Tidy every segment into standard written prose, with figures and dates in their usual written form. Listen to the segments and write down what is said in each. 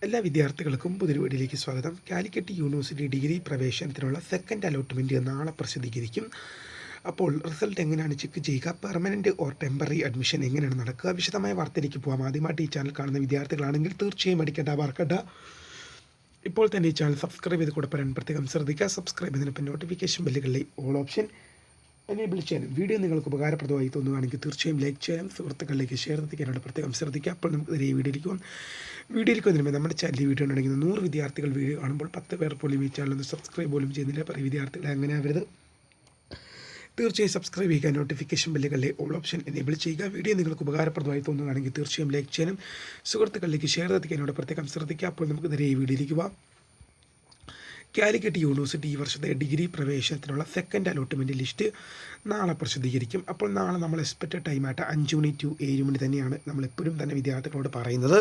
എല്ലാ വിദ്യാർത്ഥികൾക്കും പുതിയൊരു വീഡിയോയിലേക്ക് സ്വാഗതം. കാലിക്കറ്റ് യൂണിവേഴ്സിറ്റി ഡിഗ്രി പ്രവേശനത്തിനുള്ള സെക്കൻഡ് അലോട്ട്മെൻറ്റ് നാളെ പ്രസിദ്ധീകരിക്കും. അപ്പോൾ റിസൾട്ട് എങ്ങനെയാണ് ചെക്ക് ചെയ്യുക, പെർമനൻറ്റ് ഓർ ടെമ്പററി അഡ്മിഷൻ എങ്ങനെയാണ് നടക്കുക, വിശദമായ വാർത്തയിലേക്ക് പോകാം. ആദ്യമായിട്ട് ഈ ചാനൽ കാണുന്ന വിദ്യാർത്ഥികളാണെങ്കിൽ തീർച്ചയായും മറക്കണ്ട. ഇപ്പോൾ തന്നെ ഈ ചാനൽ സബ്സ്ക്രൈബ് ചെയ്ത് കൂടെ പറയാൻ പ്രത്യേകം ശ്രദ്ധിക്കുക. സബ്സ്ക്രൈബ് ചെയ്തതിനൊപ്പം നോട്ടിഫിക്കേഷൻ ബെല്ലുകളിലെ ഓൾ ഓപ്ഷൻ എനേബിൾ ചെയ്യാനും വീഡിയോ നിങ്ങൾക്ക് ഉപകാരപ്രദമായി തോന്നുകയാണെങ്കിൽ തീർച്ചയായും ലൈക്ക് ചെയ്യാനും സുഹൃത്തുക്കളിലേക്ക് ഷെയർ എത്തിക്കാനായിട്ട് പ്രത്യേകം ശ്രദ്ധിക്കുക. അപ്പോൾ നമുക്ക് ഈ വീഡിയോയിലേക്ക് വന്നിരുമ്പോൾ നമ്മുടെ ചാനൽ വീഡിയോ ഉണ്ടെങ്കിൽ 100 വിദ്യാർത്ഥികൾ വീഡിയോ കാണുമ്പോൾ 10 പേർ പോലും ഈ ചാനലൊന്ന് സബ്സ്ക്രൈബ് പോലും ചെയ്യുന്നില്ല. പറയും വിദ്യാർത്ഥികളെ അങ്ങനെ ആവരുത്. തീർച്ചയായും സബ്സ്ക്രൈബ് ചെയ്യുക, നോട്ടിഫിക്കേഷൻ ബെല്ലുകളിലെ ഓൾ ഓപ്ഷൻ എനേബിൾ ചെയ്യുക. വീഡിയോ നിങ്ങൾക്ക് ഉപകാരപ്രദമായി തോന്നുകയാണെങ്കിൽ തീർച്ചയായും ലൈക്ക് ചെയ്യാനും സുഹൃത്തുക്കളിലേക്ക് ഷെയർ എത്തിക്കാനായിട്ട് പ്രത്യേകം ശ്രദ്ധിക്കുക. അപ്പോൾ നമുക്ക് ഈ വീഡിയോയിലേക്ക് പോകാം. കാലിക്കറ്റ് യൂണിവേഴ്സിറ്റി ഈ വർഷത്തെ ഡിഗ്രി പ്രവേശനത്തിനുള്ള സെക്കൻഡ് അലോട്ട്മെൻറ്റ് ലിസ്റ്റ് നാളെ പ്രസിദ്ധീകരിക്കും. അപ്പോൾ നാളെ നമ്മൾ എക്സ്പെക്റ്റഡ് ടൈമായിട്ട് 5 മണി ടു 7 മണി തന്നെയാണ് നമ്മളെപ്പോഴും തന്നെ വിദ്യാർത്ഥികളോട് പറയുന്നത്.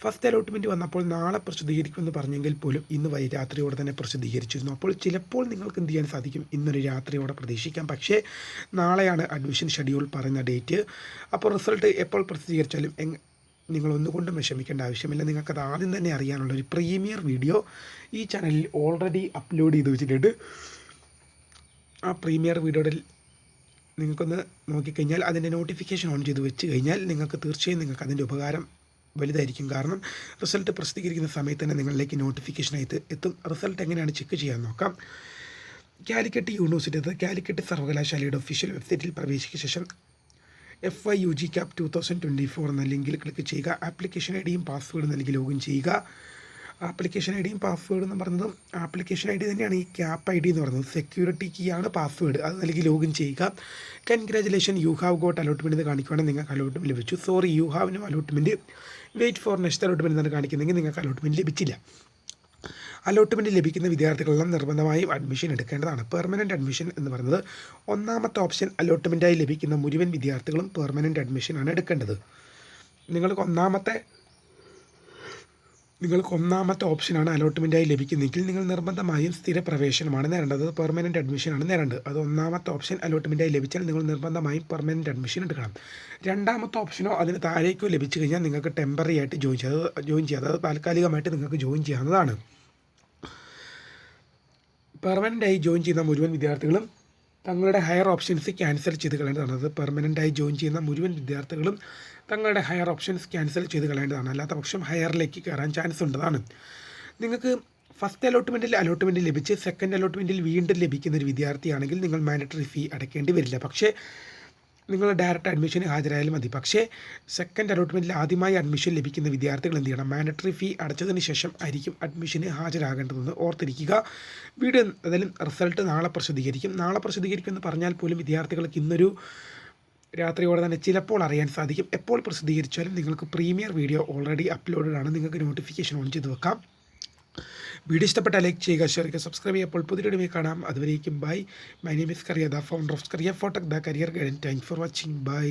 ഫസ്റ്റ് അലോട്ട്മെൻറ്റ് വന്നപ്പോൾ നാളെ പ്രസിദ്ധീകരിക്കുമെന്ന് പറഞ്ഞെങ്കിൽ പോലും ഇന്ന് രാത്രിയോടെ തന്നെ പ്രസിദ്ധീകരിച്ചിരുന്നു. അപ്പോൾ ചിലപ്പോൾ നിങ്ങൾക്ക് എന്ത് ചെയ്യാൻ സാധിക്കും, ഇന്നൊരു രാത്രിയോടെ പ്രതീക്ഷിക്കാം. പക്ഷേ നാളെയാണ് അഡ്മിഷൻ ഷെഡ്യൂൾ പറയുന്ന ഡേറ്റ്. അപ്പോൾ റിസൾട്ട് എപ്പോൾ പ്രസിദ്ധീകരിച്ചാലും നിങ്ങളൊന്നുകൊണ്ടും വിഷമിക്കേണ്ട ആവശ്യമില്ല. നിങ്ങൾക്കത് ആദ്യം തന്നെ അറിയാനുള്ള ഒരു പ്രീമിയർ വീഡിയോ ഈ ചാനലിൽ ഓൾറെഡി അപ്ലോഡ് ചെയ്ത് വെച്ചിട്ടുണ്ട്. ആ പ്രീമിയർ വീഡിയോയിൽ നിങ്ങൾക്കൊന്ന് നോക്കിക്കഴിഞ്ഞാൽ അതിൻ്റെ നോട്ടിഫിക്കേഷൻ ഓൺ ചെയ്ത് വെച്ച് കഴിഞ്ഞാൽ തീർച്ചയായും നിങ്ങൾക്ക് അതിൻ്റെ ഉപകാരം വലുതായിരിക്കും. കാരണം റിസൾട്ട് പ്രസിദ്ധീകരിക്കുന്ന സമയത്ത് തന്നെ നിങ്ങളിലേക്ക് നോട്ടിഫിക്കേഷനായിട്ട് എത്തും. റിസൾട്ട് എങ്ങനെയാണ് ചെക്ക് ചെയ്യാൻ നോക്കാം. കാലിക്കറ്റ് യൂണിവേഴ്സിറ്റി കാലിക്കറ്റ് സർവകലാശാലയുടെ ഒഫീഷ്യൽ വെബ്സൈറ്റിൽ പ്രവേശിച്ച ശേഷം FYUG CAP 2024 എന്ന ലിങ്കിൽ ക്ലിക്ക് ചെയ്യുക. ആപ്ലിക്കേഷൻ ഐ ഡിയും പാസ്വേഡും നൽകി ലോഗിൻ ചെയ്യുക. ആപ്ലിക്കേഷൻ ഐ ഡിയും പാസ്വേഡ് എന്ന് പറയുന്നത് ആപ്ലിക്കേഷൻ ഐ ഡി തന്നെയാണ് ഈ CAP ID എന്ന് പറയുന്നത്. സെക്യൂരിറ്റി കീ ആണ് പാസ്വേഡ്, അത് നൽകി ലോഗിൻ ചെയ്യുക. Congratulation, you have got allotment എന്ന് കാണിക്കുകയാണെങ്കിൽ നിങ്ങൾക്ക് അലോട്ട്മെൻറ്റ് ലഭിച്ചു. Sorry, you have no allotment, wait for next allotment എന്നാണ് കാണിക്കുന്നതെങ്കിൽ നിങ്ങൾക്ക് അലോട്ട്മെൻറ്റ് ലഭിച്ചില്ല. അലോട്ട്മെൻറ്റ് ലഭിക്കുന്ന വിദ്യാർത്ഥികളെല്ലാം നിർബന്ധമായും അഡ്മിഷൻ എടുക്കേണ്ടതാണ്. പെർമനൻറ്റ് അഡ്മിഷൻ എന്ന് പറയുന്നത് ഒന്നാമത്തെ ഓപ്ഷൻ. അലോട്ട്മെൻറ്റായി ലഭിക്കുന്ന മുഴുവൻ വിദ്യാർത്ഥികളും പെർമനൻറ്റ് അഡ്മിഷനാണ് എടുക്കേണ്ടത്. നിങ്ങൾക്ക് ഒന്നാമത്തെ ഓപ്ഷനാണ് അലോട്ട്മെൻറ്റായി ലഭിക്കുന്നതെങ്കിൽ നിങ്ങൾ നിർബന്ധമായും സ്ഥിര പ്രവേശനമാണ് നേടേണ്ടത്, പെർമനൻറ്റ് അഡ്മിഷനാണ് നേടേണ്ടത്. അത് ഒന്നാമത്തെ ഓപ്ഷൻ അലോട്ട്മെൻറ്റായി ലഭിച്ചാൽ നിങ്ങൾ നിർബന്ധമായും പെർമനൻറ്റ് അഡ്മിഷൻ എടുക്കണം. രണ്ടാമത്തെ ഓപ്ഷനോ അതിന് താഴേക്കോ ലഭിച്ചു കഴിഞ്ഞാൽ നിങ്ങൾക്ക് ടെമ്പററി ആയിട്ട് ജോയിൻ ചെയ്യാം. അതായത് താൽക്കാലികമായിട്ട് നിങ്ങൾക്ക് ജോയിൻ ചെയ്യാവുന്നതാണ്. പെർമനൻ്റായി ജോയിൻ ചെയ്യുന്ന മുഴുവൻ വിദ്യാർത്ഥികളും തങ്ങളുടെ ഹയർ ഓപ്ഷൻസ് ക്യാൻസൽ ചെയ്ത് കളയേണ്ടതാണ്. അത് പെർമനൻ്റായി ജോയിൻ ചെയ്യുന്ന മുഴുവൻ വിദ്യാർത്ഥികളും തങ്ങളുടെ ഹയർ ഓപ്ഷൻസ് ക്യാൻസൽ ചെയ്ത് കളയേണ്ടതാണ്. അല്ലാത്ത പക്ഷം ഹയറിലേക്ക് കയറാൻ ചാൻസ് ഉള്ളതാണ്. നിങ്ങൾക്ക് ഫസ്റ്റ് അലോട്ട്മെൻറ്റ് ലഭിച്ച് സെക്കൻഡ് അലോട്ട്മെൻറ്റിൽ വീണ്ടും ലഭിക്കുന്ന ഒരു വിദ്യാർത്ഥിയാണെങ്കിൽ നിങ്ങൾ മാൻഡറ്ററി ഫീ അടയ്ക്കേണ്ടി വരില്ല. പക്ഷേ നിങ്ങൾ ഡയറക്റ്റ് അഡ്മിഷന് ഹാജരായാലും മതി. പക്ഷേ സെക്കൻഡ് അലോട്ട്മെൻറ്റിൽ ആദ്യമായി അഡ്മിഷൻ ലഭിക്കുന്ന വിദ്യാർത്ഥികൾ എന്ത് ചെയ്യണം, മാൻഡറ്ററി ഫീ അടച്ചതിന് ശേഷം ആയിരിക്കും അഡ്മിഷന് ഹാജരാകേണ്ടതെന്ന് ഓർത്തിരിക്കുക. വീഡിയോ അതിലും റിസൾട്ട് നാളെ പ്രസിദ്ധീകരിക്കുമെന്ന് പറഞ്ഞാൽ പോലും വിദ്യാർത്ഥികൾക്ക് ഇന്നൊരു രാത്രിയോടെ തന്നെ ചിലപ്പോൾ അറിയാൻ സാധിക്കും. എപ്പോൾ പ്രസിദ്ധീകരിച്ചാലും നിങ്ങൾക്ക് പ്രീമിയർ വീഡിയോ ഓൾറെഡി അപ്ലോഡഡ് ആണ്. നിങ്ങൾക്ക് നോട്ടിഫിക്കേഷൻ ഓൺ ചെയ്ത് വെക്കാം. വീഡിയോ ഇഷ്ടപ്പെട്ട ലൈക്ക് ചെയ്യുക, ഷെയർ ചെയ്യുക, സബ്സ്ക്രൈബ് ചെയ്യുക. അപ്പോൾ പുതിയ വീഡിയോ കാണാം. അതുവരേക്കും bye. My name is Kariya, the founder of Kariya ഫോട്ടക്, the career guidance. Thank for watching. By.